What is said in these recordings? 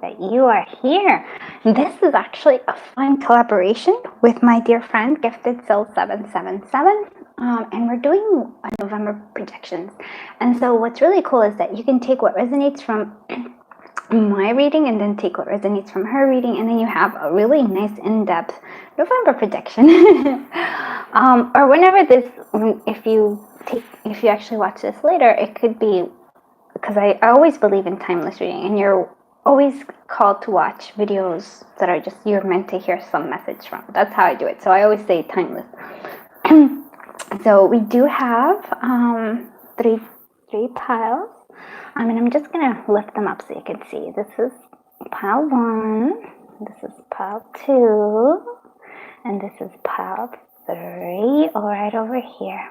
that you are here. This is actually a fun collaboration with my dear friend Gifted Soul 777, and we're doing November predictions. And so what's really cool is that you can take what resonates from my reading and then take what resonates from her reading, and then you have a really nice in-depth November prediction. Or whenever this, if you actually watch this later, it could be, because I always believe in timeless reading, and you're always called to watch videos that are just, you're meant to hear some message from. That's how I do it. So I always say timeless. So we do have three piles. And I'm just gonna lift them up so you can see. This is pile 1, this is pile 2, and this is pile 3, all right over here.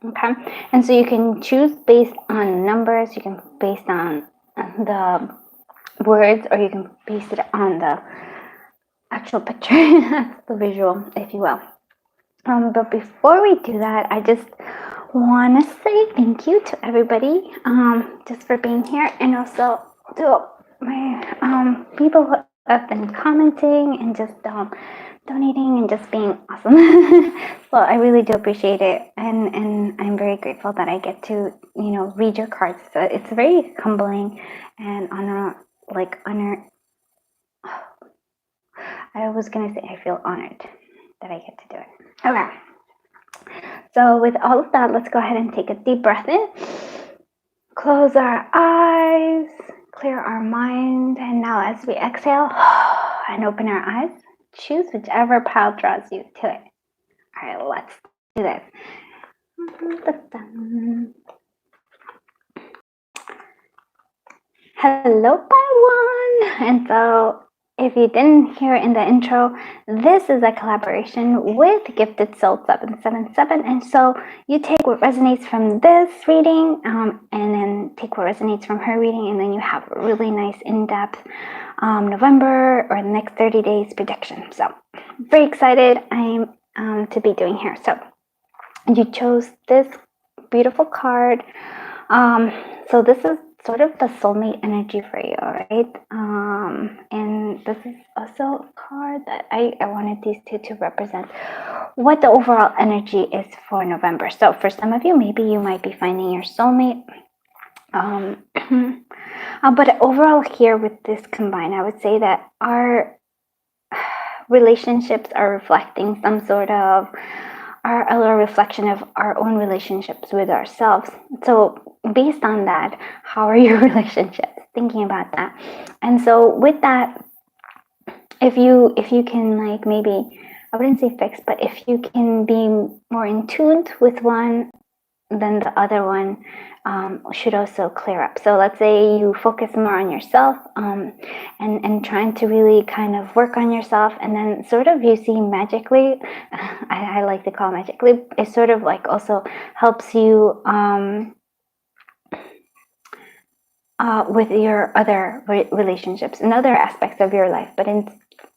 Okay, and so you can choose based on numbers, you can base on the words, or you can base it on the actual picture, the visual, if you will. But before we do that, I just want to say thank you to everybody just for being here, and also to my people who have been commenting and just donating and just being awesome. Well, I really do appreciate it, and I'm very grateful that I get to read your cards. So it's very humbling and honor. I was gonna say I feel honored that I get to do it. Okay. So with all of that, let's go ahead and take a deep breath in. Close our eyes, clear our mind, and now as we exhale and open our eyes, choose whichever pile draws you to it. All right, let's do this. Hello, pile 1. And so if you didn't hear in the intro, this is a collaboration with Gifted Soul 777. And so you take what resonates from this reading and then take what resonates from her reading, and then you have a really nice in-depth November or the next 30 days prediction. So very excited I'm to be doing here. So you chose this beautiful card. So this is sort of the soulmate energy for you, all right? And this is also a card that I wanted these two to represent what the overall energy is for November. So for some of you, maybe you might be finding your soulmate. But overall here with this combined, I would say that our relationships are reflecting some sort of, are a reflection of our own relationships with ourselves. So based on that, how are your relationships? Thinking about that. And so with that, if you can, like, maybe, I wouldn't say fix, but if you can be more in tune with one, then the other one should also clear up. So let's say you focus more on yourself and trying to really kind of work on yourself, and then sort of you see magically, I like to call magically, it sort of like also helps you with your other relationships and other aspects of your life. But in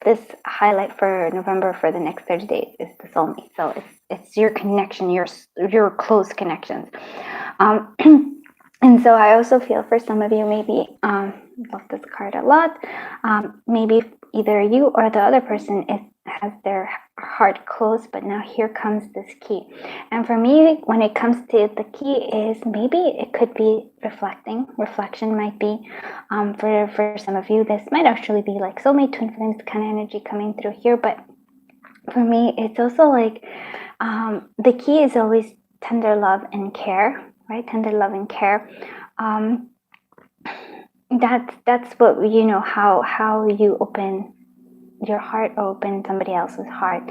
this highlight for November for the next 30 days is the soulmate. So it's your connection, your close connections. And so I also feel for some of you, maybe love this card a lot. Maybe either you or the other person has their heart closed, but now here comes this key. And for me, when it comes to the key, is maybe it could be reflection might be for some of you, this might actually be like soulmate, twin flames kind of energy coming through here. But for me, it's also like the key is always tender love and care, right? Tender love and care. That's what, how you open your heart, open somebody else's heart.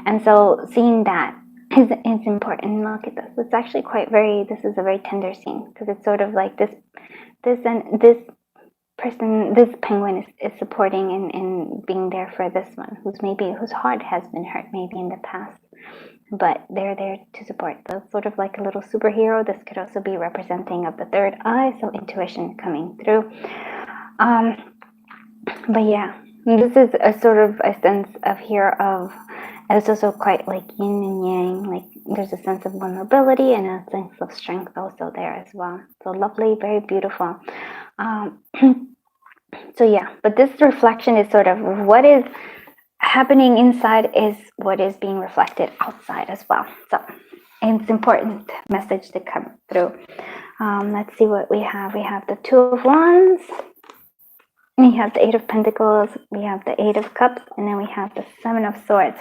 And so seeing that is important. Look at this. It's actually this is a very tender scene, because it's sort of like this person, this penguin is supporting and being there for this one whose heart has been hurt maybe in the past, but they're there to support. So sort of like a little superhero. This could also be representing of the third eye, so intuition coming through. But yeah, this is a sort of a sense of here of, it's also quite like yin and yang, like there's a sense of vulnerability and a sense of strength also there as well. So lovely, very beautiful. So yeah, but this reflection is sort of what is happening inside is what is being reflected outside as well. So it's important message to come through. Let's see what we have. We have the Two of Wands, we have the Eight of Pentacles, we have the Eight of Cups, and then we have the Seven of Swords.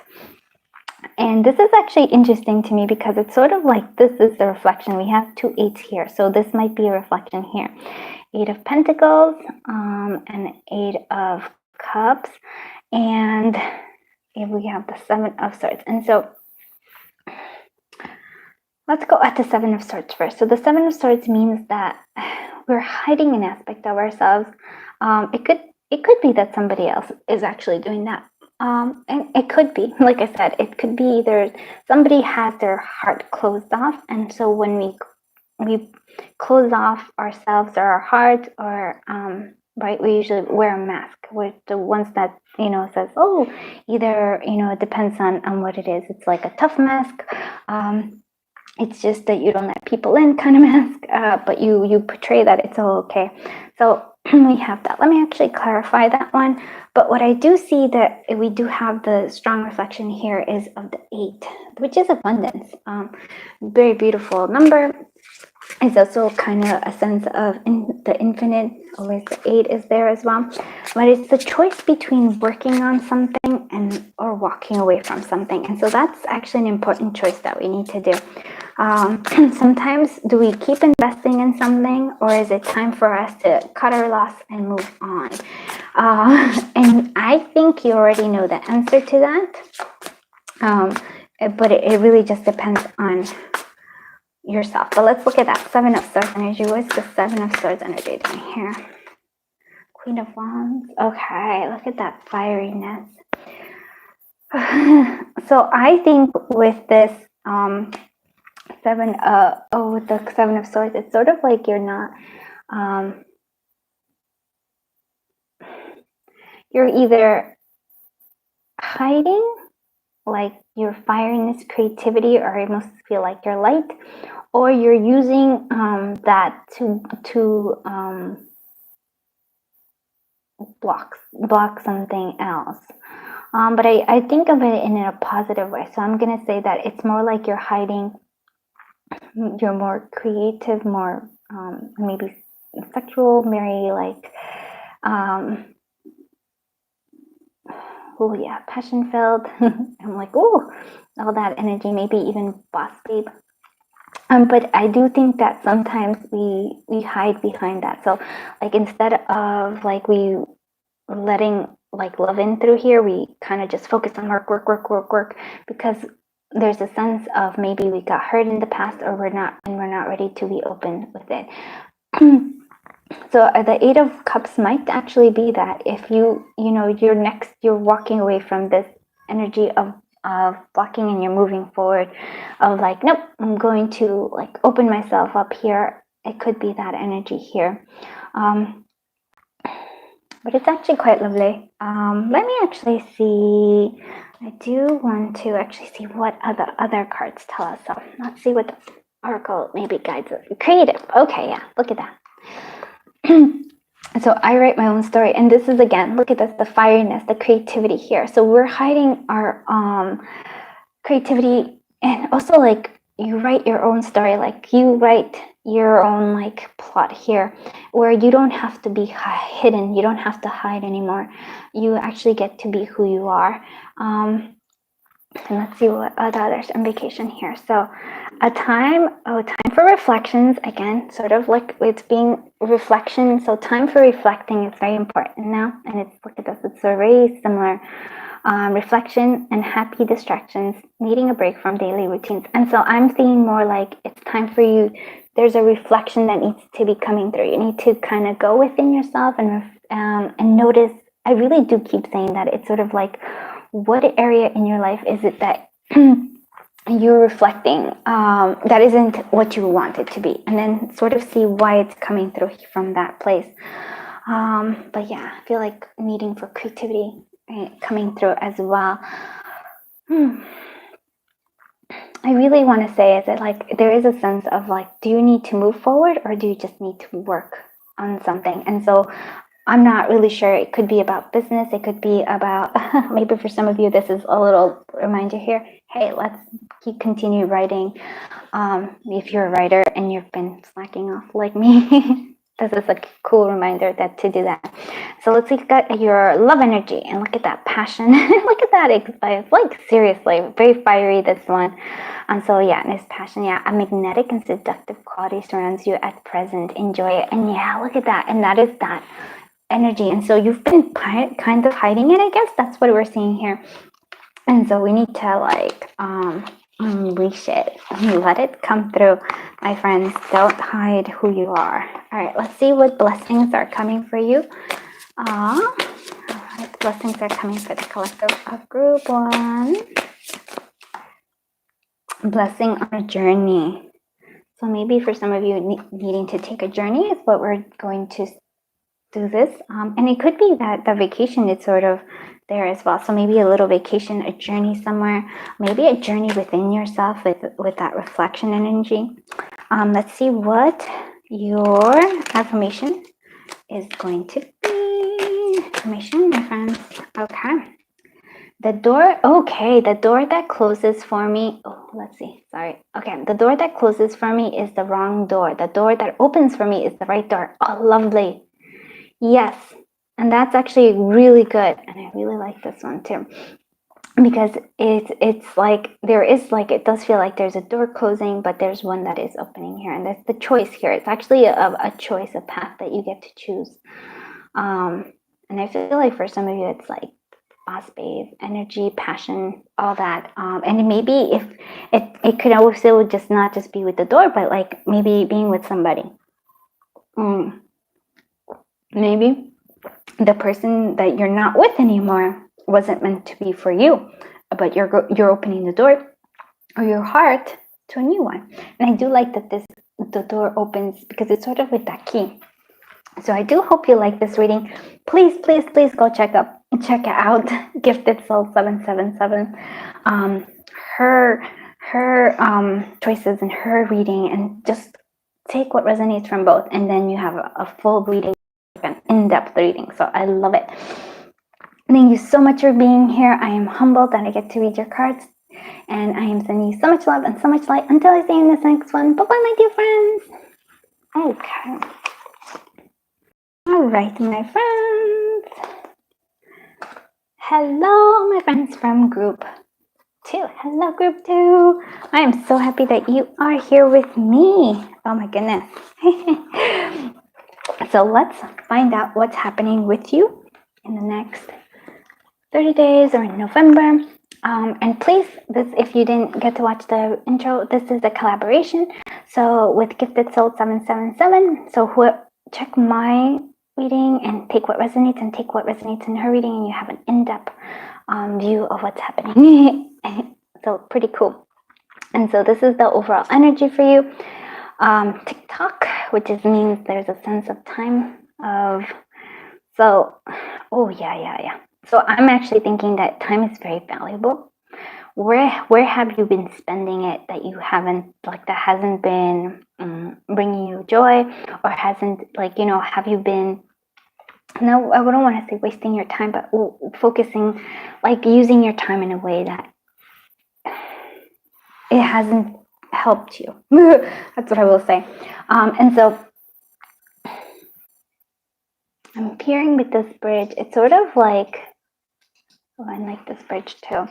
And this is actually interesting to me because it's sort of like this is the reflection. We have two eights here, so this might be a reflection here. Eight of Pentacles and Eight of Cups, and we have the Seven of Swords. And so let's go at the Seven of Swords first. So the Seven of Swords means that we're hiding an aspect of ourselves. It could be that somebody else is actually doing that. And it could be, like I said, it could be either somebody has their heart closed off, and so when we close off ourselves or our heart, or right, we usually wear a mask. We're the ones that says, oh, either it depends on what it is. It's like a tough mask. It's just that you don't let people in kind of mask, but you portray that it's all okay. So we have that. Let me actually clarify that one. But what I do see that we do have the strong reflection here is of the 8, which is abundance. Very beautiful number. It's also kind of a sense of the infinite. Always the 8 is there as well. But it's the choice between working on something or walking away from something. And so that's actually an important choice that we need to do. Sometimes do we keep investing in something, or is it time for us to cut our loss and move on? And I think you already know the answer to that. But it really just depends on yourself. But let's look at that Seven of Swords energy. What's the Seven of Swords energy doing here? Queen of Wands. Okay, look at that fieriness. So I think with this with the Seven of Swords, it's sort of like you're not you're either hiding, like your fireness, creativity, or I almost feel like your light, or you're using that to block something else. But I think of it in a positive way. So I'm gonna say that it's more like you're hiding. You're more creative, more maybe sexual, very like oh yeah, passion filled. I'm like, oh, all that energy, maybe even boss babe. But I do think that sometimes we hide behind that. So like instead of like we letting like love in through here, we kind of just focus on work, because there's a sense of maybe we got hurt in the past, or we're not ready to be open with it. So the Eight of Cups might actually be that if you're walking away from this energy of blocking, and you're moving forward of like, nope, I'm going to like open myself up here. It could be that energy here. But it's actually quite lovely. Let me actually see. I do want to actually see what other cards tell us. So let's see what the oracle maybe guides us. Creative. Okay, yeah, look at that. So I write my own story, and this is, again, look at this, the fieriness, the creativity here. So we're hiding our creativity, and also like you write your own story, like you write your own like plot here, where you don't have to be hidden, you don't have to hide anymore. You actually get to be who you are. And let's see what others on vacation here. So time for reflections, again, sort of like it's being reflection. So time for reflecting is very important now, and it's, look at this, it's a very similar reflection and happy distractions, needing a break from daily routines. And so I'm seeing more like it's time for you. There's a reflection that needs to be coming through. You need to kind of go within yourself and notice. I really do keep saying that it's sort of like, what area in your life is it that you're reflecting that isn't what you want it to be, and then sort of see why it's coming through from that place. But yeah, I feel like needing for creativity coming through as well. I really want to say is that like there is a sense of like, do you need to move forward, or do you just need to work on something? And so I'm not really sure. It could be about business. It could be about, maybe for some of you, this is a little reminder here. Hey, let's continue writing. If you're a writer and you've been slacking off like me, this is a cool reminder that to do that. So let's look at your love energy and look at that passion. Look at that. It's like seriously, very fiery, this one. And so yeah, this passion, yeah, a magnetic and seductive quality surrounds you at present. Enjoy it. And yeah, look at that. And that is that energy. And so you've been kind of hiding it, I guess. That's what we're seeing here. And so we need to like unleash it and let it come through, my friends. Don't hide who you are. All right, let's see what blessings are coming for you. All right, blessings are coming for the collective of group 1. Blessing on a journey. So maybe for some of you needing to take a journey is what we're going to do this. And it could be that the vacation is sort of there as well. So maybe a little vacation, a journey somewhere, maybe a journey within yourself with that reflection energy. Let's see what your affirmation is going to be. Affirmation, my friends. Okay. The door that closes for me. Oh, let's see. Sorry. Okay. The door that closes for me is the wrong door. The door that opens for me is the right door. Oh, lovely. Yes. And that's actually really good. And I really like this one too. Because it's like there is like, it does feel like there's a door closing, but there's one that is opening here. And that's the choice here. It's actually a choice, a path that you get to choose. And I feel like for some of you, it's like boss babe, energy, passion, all that. And maybe if it could also just not just be with the door, but like maybe being with somebody. Maybe the person that you're not with anymore wasn't meant to be for you, but you're opening the door or your heart to a new one. And I do like that the door opens because it's sort of with that key. So I do hope you like this reading. Please go check it out. Gifted Soul 777. Her choices and her reading, and just take what resonates from both, and then you have a full reading, an in-depth reading. So I love it. Thank you so much for being here. I am humbled that I get to read your cards, and I am sending you so much love and so much light until I see you in this next one. Bye bye, my dear friends. Okay. All right, my friends. Hello, my friends from group 2. Hello, group 2. I am so happy that you are here with me. Oh my goodness. So let's find out what's happening with you in the next 30 days or in November. And please, if you didn't get to watch the intro, this is a collaboration. So with Gifted Soul 777. So check my reading and take what resonates in her reading, and you have an in-depth view of what's happening. So pretty cool. And so this is the overall energy for you. TikTok, which means there's a sense of time of, so, oh yeah. So I'm actually thinking that time is very valuable. Where have you been spending it that you haven't, like, that hasn't been bringing you joy, or hasn't, like, have you been, no, I wouldn't want to say wasting your time, but focusing, like using your time in a way that it hasn't helped you. That's what I will say. And so I'm appearing with this bridge. It's sort of like, oh, I like this bridge too.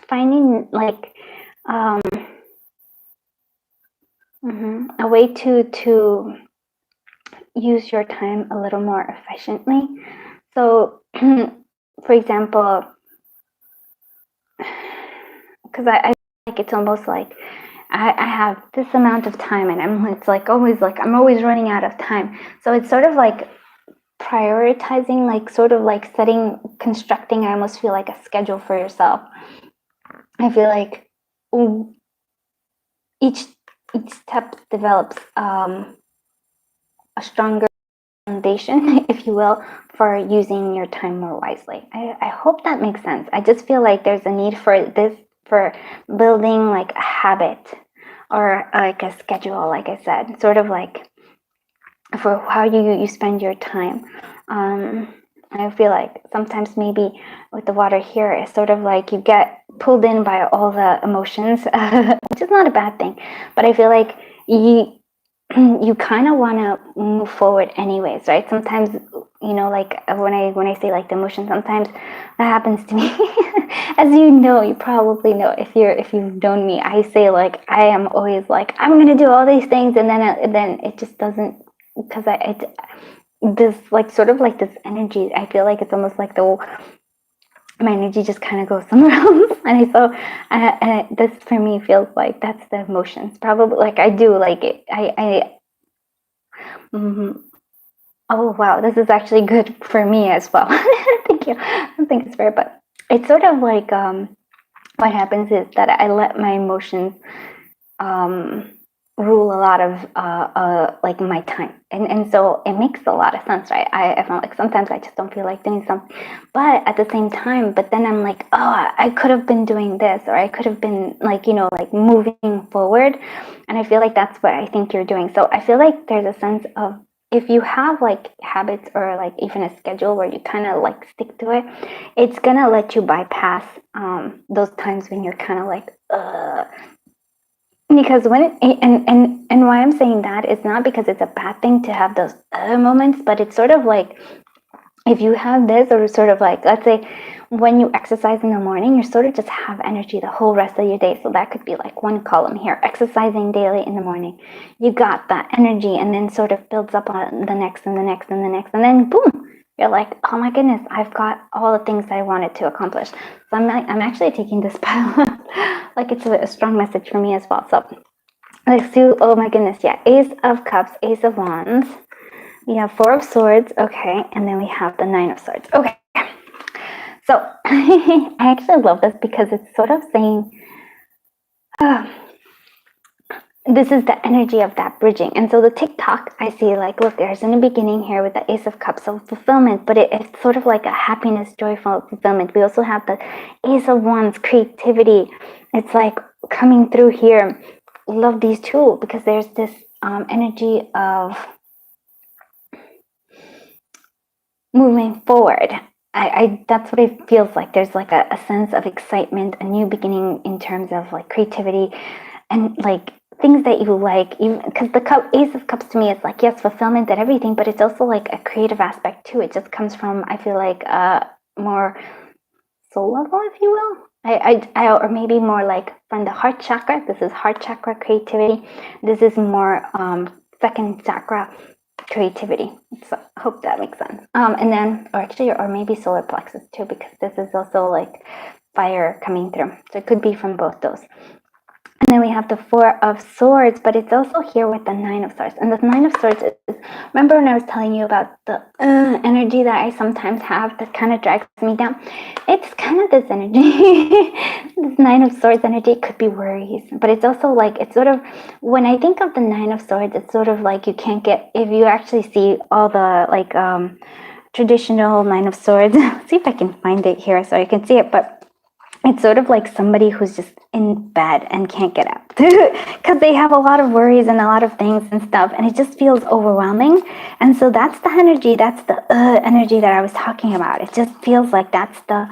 Finding like a way to use your time a little more efficiently. So, for example, because I like, it's almost like I have this amount of time, and it's like always like I'm always running out of time. So it's sort of like prioritizing, like sort of like constructing, I almost feel like a schedule for yourself. I feel like each step develops a stronger foundation, if you will, for using your time more wisely. I hope that makes sense. I just feel like there's a need for this, for building like a habit or like a schedule, like I said, sort of like for how you spend your time. I feel like sometimes maybe with the water here, it's sort of like you get pulled in by all the emotions, which is not a bad thing. But I feel like you kind of want to move forward anyways, right? Sometimes, you know, like when I say like the emotion, sometimes that happens to me. As you know, you probably know if you've known me, I say like I am always like I'm gonna do all these things, and then it just doesn't, because this like sort of like this energy. I feel like it's almost like my energy just kind of goes somewhere else, this for me feels like that's the emotions. Probably like I do like it. Mhm. Oh wow, this is actually good for me as well. Thank you. I don't think it's fair, but it's sort of like what happens is that I let my emotions um, rule a lot of like my time, and so it makes a lot of sense, right? I feel like sometimes I just don't feel like doing something, but at the same time, but then I'm like, oh, I could have been doing this, or I could have been like, you know, like moving forward, and I feel like that's what I think you're doing. So I feel like there's a sense of, if you have like habits or like even a schedule where you kind of like stick to it, it's gonna let you bypass those times when you're kind of like because when and why I'm saying that is not because it's a bad thing to have those moments, but it's sort of like, if you have this, or sort of like, let's say when you exercise in the morning, you sort of just have energy the whole rest of your day. So that could be like one column here, exercising daily in the morning. You got that energy, and then sort of builds up on the next and the next and the next, and then boom, you're like, oh my goodness, I've got all the things I wanted to accomplish. So I'm actually taking this like it's a strong message for me as well. So let's do, oh my goodness, yeah, Ace of Cups, Ace of Wands. We have Four of Swords, okay, and then we have the Nine of Swords. Okay, so I actually love this because it's sort of saying, this is the energy of that bridging. And so the TikTok, I see like, look, there's in the beginning here with the Ace of Cups, so fulfillment, but it's sort of like a happiness, joyful fulfillment. We also have the Ace of Wands, creativity. It's like coming through here. Love these two because there's this energy of moving forward. I that's what it feels like. There's like a sense of excitement, a new beginning in terms of like creativity and like things that you like, even because the Ace of Cups to me is like, yes, fulfillment and everything, but it's also like a creative aspect too. It just comes from, I feel like, more soul level, if you will. Or maybe more like from the heart chakra. This is heart chakra creativity. This is more second chakra creativity. So I hope that makes sense. And then, or maybe solar plexus too, because this is also like fire coming through. So it could be from both those. And then we have the Four of Swords, but it's also here with the Nine of Swords. And the Nine of Swords is, remember when I was telling you about the energy that I sometimes have that kind of drags me down? It's kind of this energy. This Nine of Swords energy could be worries, but it's also like, it's sort of, when I think of the Nine of Swords, it's sort of like you can't get, if you actually see all the like traditional Nine of Swords, see if I can find it here so you can see it, but it's sort of like somebody who's just in bed and can't get out because they have a lot of worries and a lot of things and stuff, and it just feels overwhelming. And so that's the energy, that's the energy that I was talking about. It just feels like that's the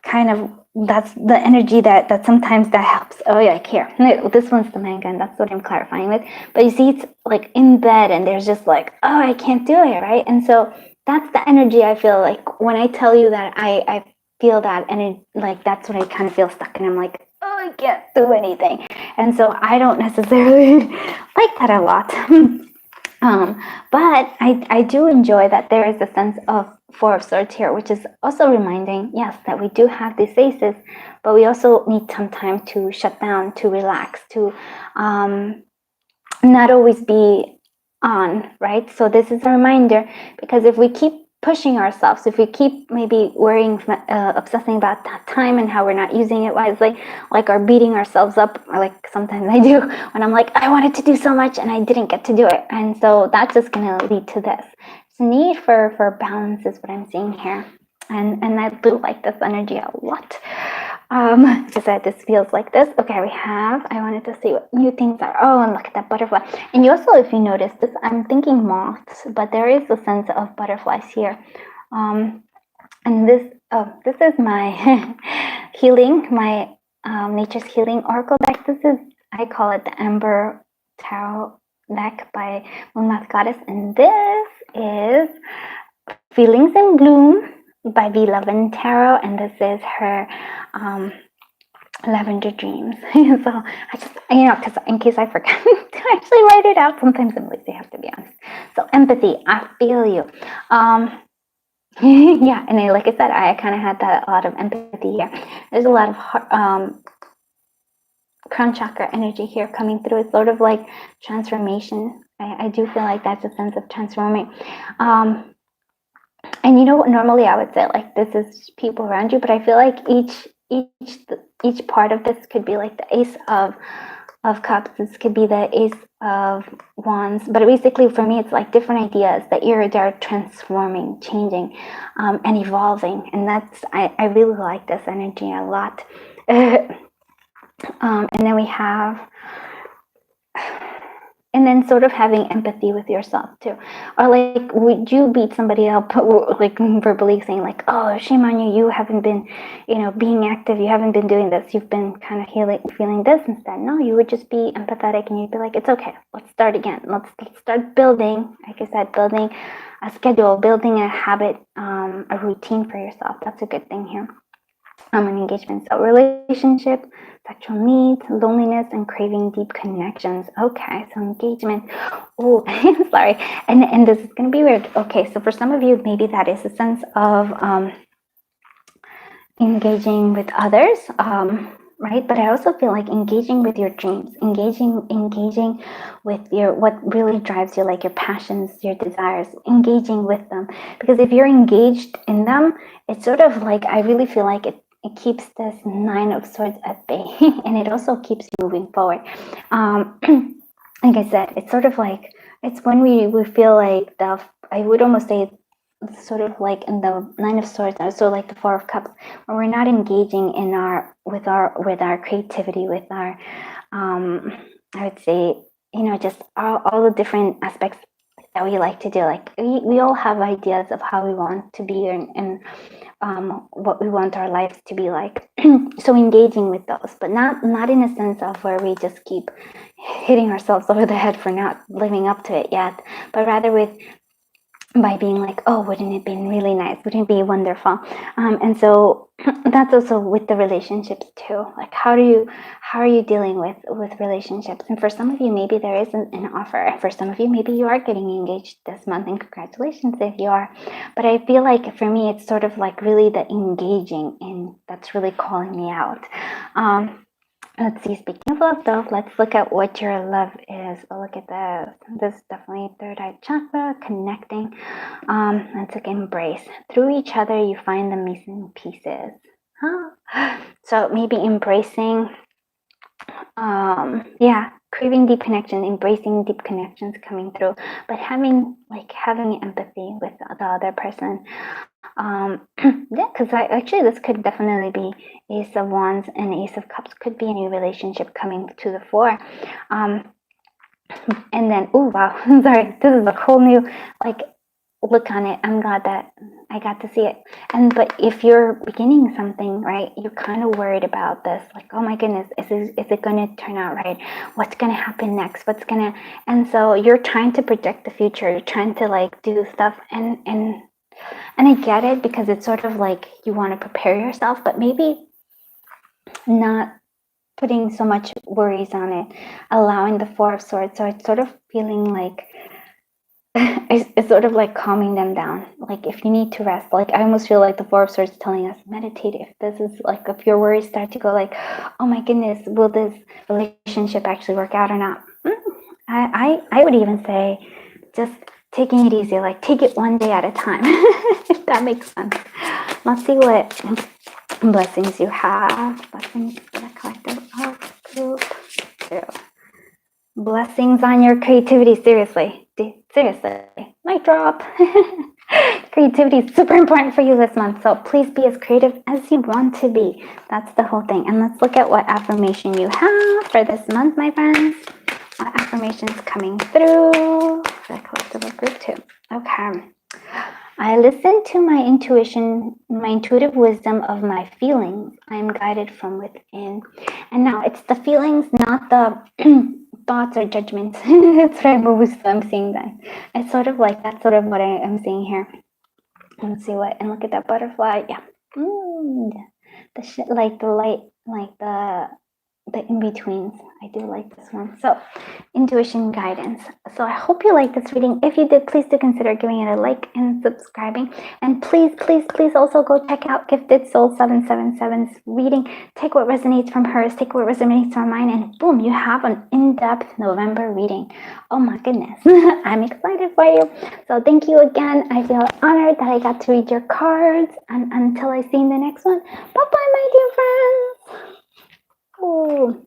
kind of, that's the energy that sometimes that helps. Oh yeah, here, this one's the Manga, and that's what I'm clarifying with. But you see, it's like in bed and there's just like, oh, I can't do it, right? And so that's the energy I feel like when I tell you that I feel that, and it, like, that's when I kind of feel stuck, and I'm like, oh, I can't do anything. And so I don't necessarily like that a lot. But I do enjoy that there is a sense of Four of Swords here, which is also reminding, yes, that we do have these aces, but we also need some time to shut down, to relax, to not always be on, right? So this is a reminder, because if we keep pushing ourselves, if we keep maybe worrying, obsessing about that time and how we're not using it wisely, like, or beating ourselves up, or like sometimes I do when I'm like, I wanted to do so much and I didn't get to do it, and so that's just going to lead to this. So need for balance is what I'm seeing here, and I do like this energy a lot. She said this feels like this. Okay, I wanted to see what new things are. Oh, and look at that butterfly. And you also, if you notice this, I'm thinking moths, but there is a sense of butterflies here. And this is my healing, my nature's healing oracle deck. I call it the Amber Tarot deck by Moth Goddess, and this is Feelings in Bloom by V Lovin Tarot, and this is her Lavender Dreams. So I just, because in case I forget to actually write it out, sometimes I'm lazy, I have to be honest. So empathy, I feel you. Yeah, and like I said, I kind of had a lot of empathy here. There's a lot of crown chakra energy here coming through. It's sort of like transformation. I do feel like that's a sense of transforming. And normally I would say like this is people around you, but I feel like each part of this could be like the Ace of Cups. This could be the Ace of Wands. But basically for me, it's like different ideas that they're transforming, changing, and evolving. And I really like this energy a lot. And then we have, and then sort of having empathy with yourself too. Or like, would you beat somebody up, like verbally saying like, oh, shame on you, you haven't been, being active, you haven't been doing this, you've been kind of feeling this instead. No, you would just be empathetic and you'd be like, it's okay, let's start again. Let's start building, like I said, building a schedule, building a habit, a routine for yourself. That's a good thing here. An engagement. So relationship, sexual needs, loneliness, and craving deep connections. Okay, so engagement. Oh, sorry. And this is going to be weird. Okay, so for some of you, maybe that is a sense of engaging with others, right? But I also feel like engaging with your dreams, engaging with what really drives you, like your passions, your desires, engaging with them. Because if you're engaged in them, it's sort of like, I really feel like it keeps this Nine of Swords at bay, and it also keeps you moving forward. Like I said, it's sort of like, it's when we feel like I would almost say sort of like in the Nine of Swords, also like the Four of Cups, where we're not engaging with our creativity, with our I would say, just all the different aspects that we like to do. Like we all have ideas of how we want to be and what we want our lives to be like. So engaging with those, but not in a sense of where we just keep hitting ourselves over the head for not living up to it yet, but rather by being like, oh, wouldn't it be really nice? Wouldn't it be wonderful? And so that's also with the relationships too. Like, how are you dealing with relationships? And for some of you, maybe there isn't an offer. For some of you, maybe you are getting engaged this month, and congratulations if you are. But I feel like for me, it's sort of like really the engaging in that's really calling me out. Let's see, speaking of love though, let's look at what your love is. Oh, look at this. This is definitely third eye chakra, connecting. Let's look, embrace. Through each other, you find the missing pieces. Huh? So maybe embracing, craving deep connection, embracing deep connections coming through, but having empathy with the other person. Because actually this could definitely be Ace of Wands and Ace of Cups. Could be a new relationship coming to the fore. And then, oh wow, sorry, this is a whole new look on it. I'm glad that I got to see it. But if you're beginning something, right, you're kind of worried about this, like, oh my goodness, is it going to turn out right? What's going to happen next? And so you're trying to predict the future. You're trying to do stuff, and I get it, because it's sort of like you want to prepare yourself, but maybe not putting so much worries on it, allowing the Four of Swords. So it's sort of feeling like it's sort of like calming them down. Like if you need to rest, like I almost feel like the Four of Swords is telling us, meditate. If this is like, if your worries start to go like, oh my goodness, will this relationship actually work out or not? I would even say just taking it easy, like take it one day at a time, if that makes sense. Let's see what blessings you have. Blessings for the collective group. Blessings on your creativity. Seriously. Mic drop. creativity is super important for you this month. So please be as creative as you want to be. That's the whole thing. And let's look at what affirmation you have for this month, my friends. What affirmation is coming through for the collective group too. Okay. I listen to my intuition, my intuitive wisdom of my feelings. I am guided from within. And now it's the feelings, not the thoughts or judgments. That's right, I'm seeing that. It's sort of like, that's sort of what I am seeing here. Let's see what, and look at that butterfly. Yeah. Like the light, like the in-betweens. I do like this one. So intuition guidance. So I hope you like this reading. If you did, please do consider giving it a like and subscribing. And please also go check out Gifted Soul 777's reading. Take what resonates from hers, take what resonates from mine, and boom, you have an in-depth November reading. Oh my goodness. I'm excited for you. So thank you again. I feel honored that I got to read your cards. And until I see you in the next one, bye-bye, my dear friends. Oh.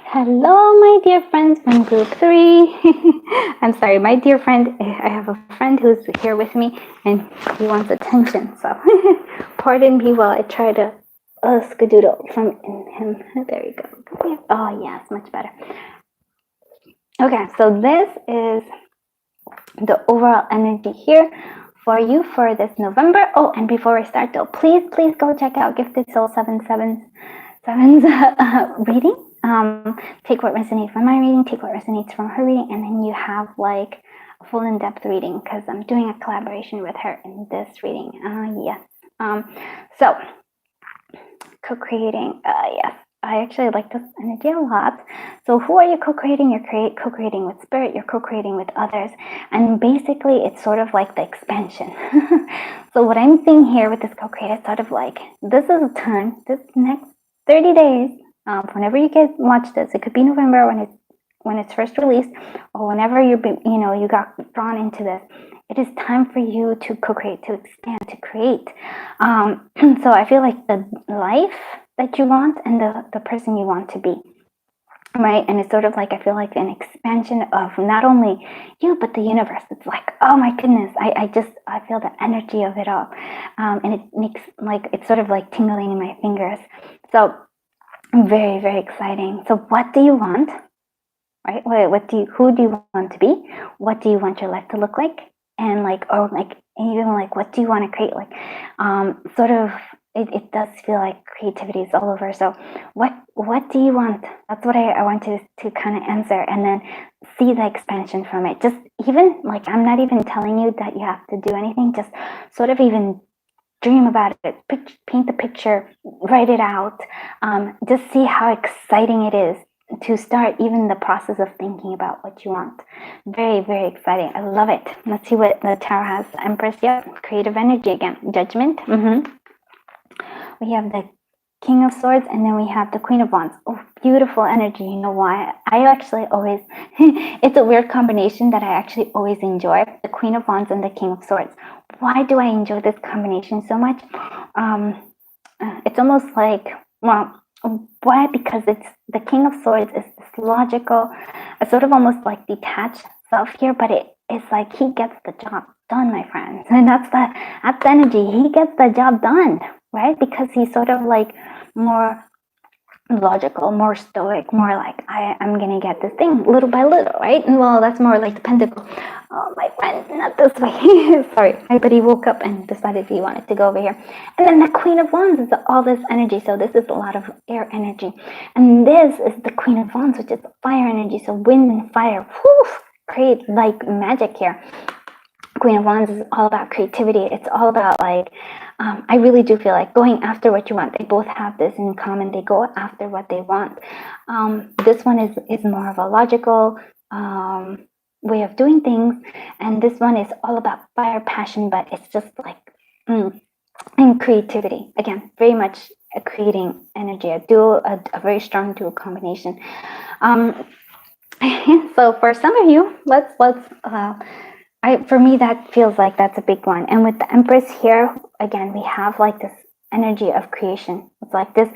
Hello, my dear friends from group 3. I'm sorry, my dear friend, I have a friend who's here with me and he wants attention. So pardon me while I try to skadoodle from him. There we go. Oh, yes, much better. Okay, so this is the overall energy here for you for this November. Oh, and before I start though, please go check out Gifted Soul 777's reading. Take what resonates from my reading, take what resonates from her reading, and then you have like a full in-depth reading because I'm doing a collaboration with her in this reading. Yes. So co-creating, yes. I actually like this energy a lot. So who are you co-creating? You're co-creating with spirit, you're co-creating with others. And basically it's sort of like the expansion. So what I'm seeing here with this co-create is sort of like, this is a time, this next 30 days, whenever you guys watch this, it could be November when it's first released, or whenever you got drawn into this, it is time for you to co-create, to expand, to create. So I feel like the life that you want and the person you want to be, right? And it's sort of like, I feel like an expansion of not only you, but the universe. It's like, oh my goodness, I feel the energy of it all. And it makes like, it's sort of like tingling in my fingers. So very, very exciting. So what do you want, right? Who do you want to be? What do you want your life to look like? And like, or like, even like, what do you want to create? Like, sort of, it does feel like creativity is all over. So what do you want? That's what I wanted to kind of answer, and then see the expansion from it. Just even like, I'm not even telling you that you have to do anything, just sort of even dream about it, paint the picture, write it out, just see how exciting it is to start even the process of thinking about what you want. Very, very exciting. I love it. Let's see what the tarot has. Empress, yep, creative energy again. Judgment. We have the King of Swords, and then we have the Queen of Wands. Oh, beautiful energy. You know why? I actually always, it's a weird combination that I actually always enjoy, the Queen of Wands and the King of Swords. Why do I enjoy this combination so much? It's almost like, well, why? Because it's the King of Swords is this logical, sort of almost like detached self here, but it's like he gets the job done, my friends. And that's the energy. He gets the job done, right? Because he's sort of like more logical, more stoic, more like, I'm gonna get this thing little by little, right? And well, that's more like the pentacle. Oh, my friend, not this way. Sorry, but he woke up and decided he wanted to go over here. And then the Queen of Wands is all this energy. So this is a lot of air energy, and this is the Queen of Wands, which is fire energy. So wind and fire, whew, create like magic here. Queen of Wands is all about creativity. It's all about like, I really do feel like going after what you want. They both have this in common. They go after what they want. This one is more of a logical way of doing things, and this one is all about fire, passion, but it's just like and creativity. Again, very much a creating energy, a very strong dual combination. So for some of you, for me, that feels like that's a big one. And with the Empress here, again, we have like this energy of creation. It's like this,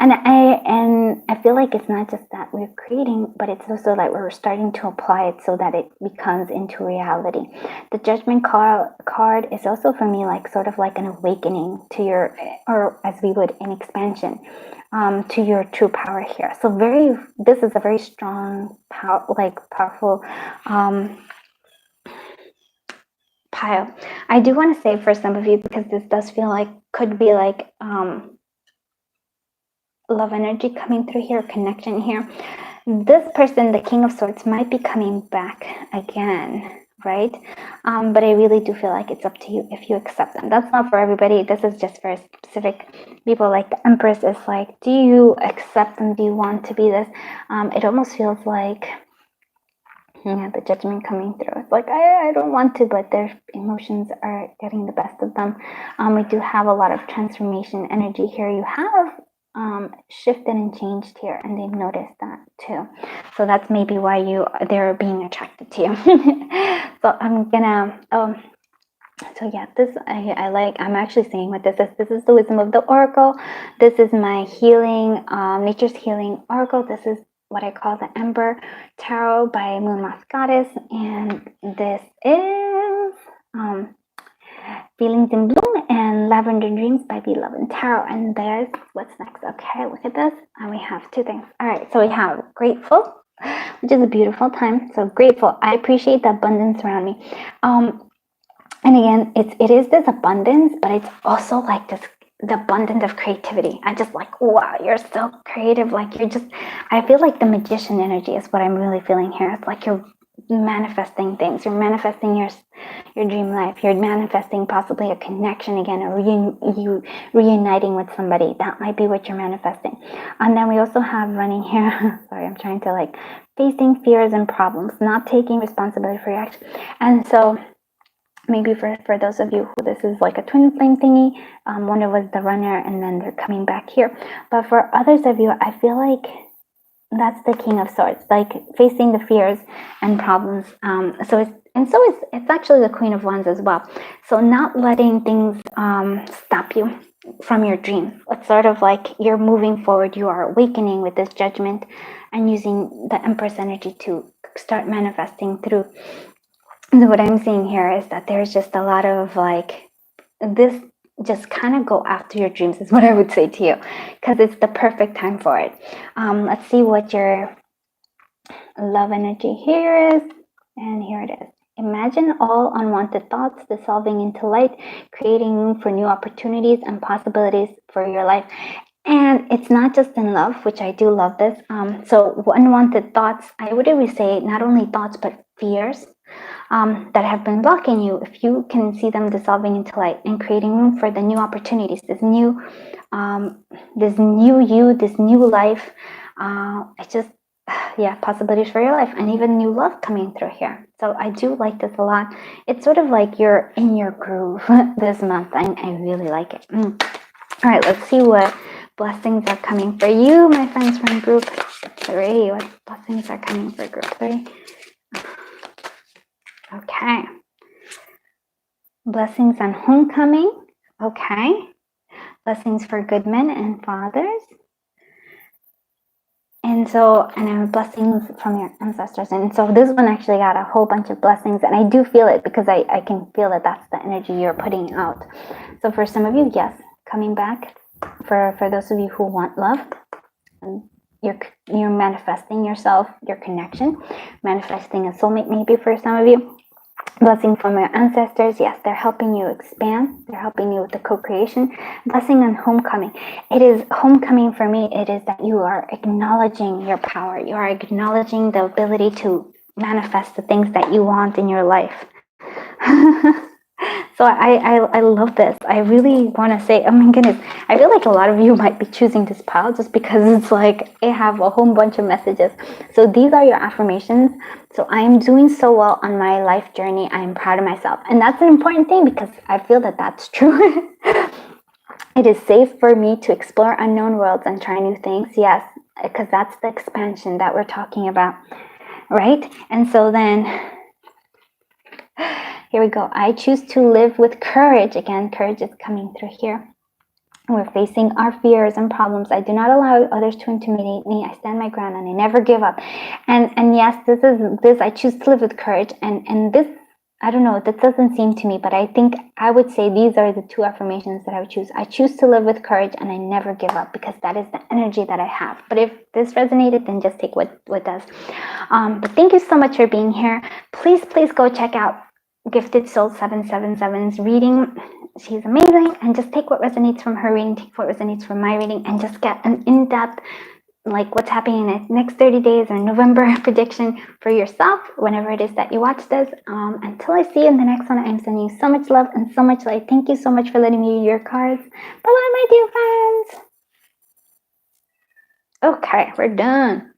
and I feel like it's not just that we're creating, but it's also like we're starting to apply it so that it becomes into reality. The Judgment card is also for me like sort of like an awakening to your, or as we would in expansion, to your true power here. So this is a very strong, powerful pile. I do want to say for some of you, because this does feel like could be like love energy coming through here, connection here. This person, the King of Swords, might be coming back again, right? But I really do feel like it's up to you if you accept them. That's not for everybody. This is just for specific people. Like the Empress is like, do you accept them? Do you want to be this? It almost feels like, yeah, the Judgment coming through. It's like, I don't want to, but their emotions are getting the best of them. We do have a lot of transformation energy here. You have shifted and changed here, and they've noticed that too. So that's maybe why they're being attracted to you. So I'm gonna so yeah, this I like. I'm actually saying what this is. This is the wisdom of the oracle. This is my healing, nature's healing oracle. This is what I call the Ember Tarot by Moon Moth Goddess, and this is Feelings in Bloom and Lavender Dreams by Beloved Tarot. And there's what's next. Okay, look at this. And we have two things. All right, so we have grateful, which is a beautiful time. So grateful. I appreciate the abundance around me. And again, it is this abundance, but it's also like the abundance of creativity. I just like, wow, you're so creative. Like I feel like the magician energy is what I'm really feeling here. It's like you're manifesting things. You're manifesting your dream life. You're manifesting possibly a connection again, or you reuniting with somebody. That might be what you're manifesting. And then we also have running here. Sorry, I'm trying to like facing fears and problems, not taking responsibility for your action. And so maybe for those of you who this is like a twin flame thingy, one was the runner and then they're coming back here. But for others of you, I feel like that's the King of Swords, like facing the fears and problems. So it's actually the Queen of Wands as well. So not letting things stop you from your dreams. It's sort of like you're moving forward. You are awakening with this Judgment and using the Empress energy to start manifesting through. So what I'm seeing here is that there's just a lot of like this, just kind of go after your dreams is what I would say to you, because it's the perfect time for it. Let's see what your love energy here is. And here it is. Imagine all unwanted thoughts dissolving into light, creating room for new opportunities and possibilities for your life. And it's not just in love, which I do love this. So unwanted thoughts, I would always say not only thoughts, but fears that have been blocking you. If you can see them dissolving into light and creating room for the new opportunities, this new you, this new life, it's just, yeah, possibilities for your life, and even new love coming through here. So I do like this a lot. It's sort of like you're in your groove this month, and I really like it. All right, let's see what blessings are coming for you, my friends from group 3. What blessings are coming for group 3? Okay. Blessings on homecoming. Okay. Blessings for good men and fathers. And blessings from your ancestors. And so this one actually got a whole bunch of blessings, and I do feel it because I can feel that that's the energy you're putting out. So for some of you, yes, coming back. For those of you who want love, you're manifesting yourself, your connection, manifesting a soulmate maybe for some of you. Blessing from your ancestors, yes, they're helping you expand. They're helping you with the co-creation. Blessing on homecoming. It is homecoming for me. It is that you are acknowledging your power. You are acknowledging the ability to manifest the things that you want in your life. So I love this. I really want to say, oh my goodness, I feel like a lot of you might be choosing this pile just because it's like I have a whole bunch of messages. So these are your affirmations. So I am doing so well on my life journey. I am proud of myself. And that's an important thing because I feel that that's true. It is safe for me to explore unknown worlds and try new things. Yes, because that's the expansion that we're talking about, right? And so then here we go. I choose to live with courage. Again, courage is coming through here. We're facing our fears and problems. I do not allow others to intimidate me. I stand my ground and I never give up. And yes, this I choose to live with courage. And this, I don't know, that doesn't seem to me, but I think I would say these are the two affirmations that I would choose. I choose to live with courage and I never give up, because that is the energy that I have. But if this resonated, then just take what does. But thank you so much for being here. Please go check out Gifted Soul 777's reading. She's amazing, and just take what resonates from her reading, take what resonates from my reading, and just get an in-depth, like what's happening in the next 30 days or November prediction for yourself whenever it is that you watch this. Until I see you in the next one, I'm sending you so much love and so much light. Thank you so much for letting me read your cards. Bye-bye, my dear friends. Okay, we're done.